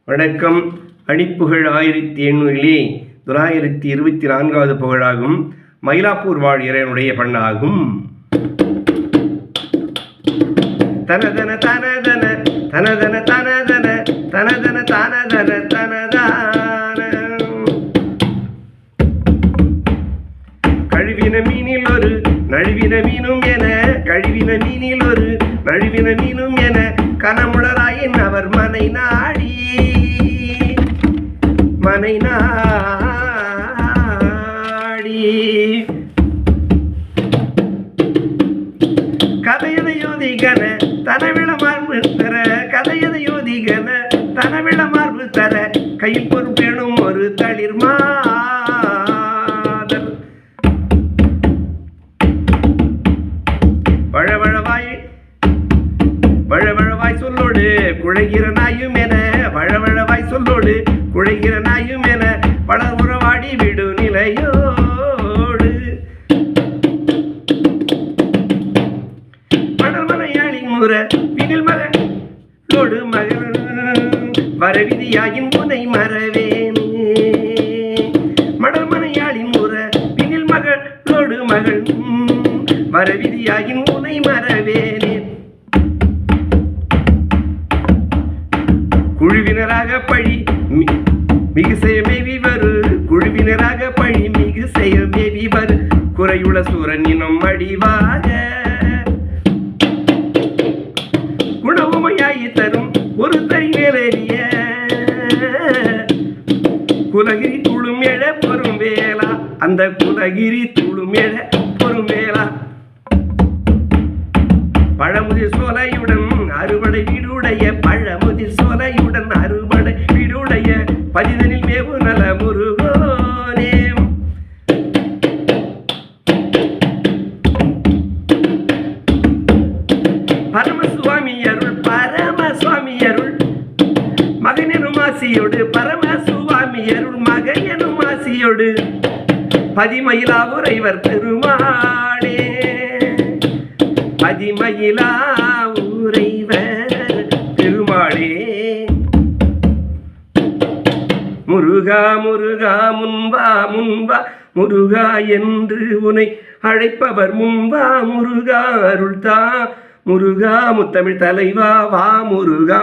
வணக்கம். அணிப்புகழ் 1800 924வது புகழாகும். மயிலாப்பூர் வாழ் இறைவனுடைய பண்ணாகும். தனதன தனதன தனதன தனதன தனதன தனதன தனதான கழுவின மீனில் ஒரு நழுவின மீனும் என கழுவின மீனில் ஒரு நழுவின மீனும் என கனமுளராயின் அவர் மனை நாடி கதையதை யோதிகன தனவிள மார்பு தர கதையதை யோதிகன தனவிள மார்பு தர கையில் பொறுப்பேனும் ஒரு தளிர் மாதல் வழவழவாய் சொல்லோடு குழைகிற நாயும் என வழவழவாய் சொல்லோடு குழைகிற நாயும் என பலர் உறவாடி விடு நிலையோடு மணர்மனையாளி முற பினில் மகளோடு மகள் வரவிதியாயின் முனை மறவேனே மணர்மனையாளின் முற பினில் மகளோடு மகள் வரவிதியாயின் முனை மறவேனே குழுவினராக பழி மிகு செய்ய மேவி வரு குழுவினராக பழி மிகு செய்ய மேவி வரு குறையுள்ள சூரன் இனம் அடிவாக குணவுமையாயி தரும் ஒரு தறி மேலேறிய குலகிரி துளும் எழ பொறும் வேளா அந்த குலகிரி துளும் எழ பொறும் வேளா பழமுதிர் சோலையுடன் அறுபடை வீடுடைய பழமுதிர் சோலையுடன் அறுபடை வீடுடைய பதிதனில் மேவு நல முருகோனே பரமசுவாமி அருள் மகனெனும் ஆசியோடு பரமசுவாமி அருள் மகனெனும் ஆசியோடு பதிமயிலா உறைவர் பெருமாளே பதிமயிலா உறைவர் பெருமாளே முருகா முருகா முன்பா முன்பா முருகா என்று உனை அழைப்பவர் முன்பா முருகா அருள்தா முருகா முத்தமிழ் தலைவா வா முருகா.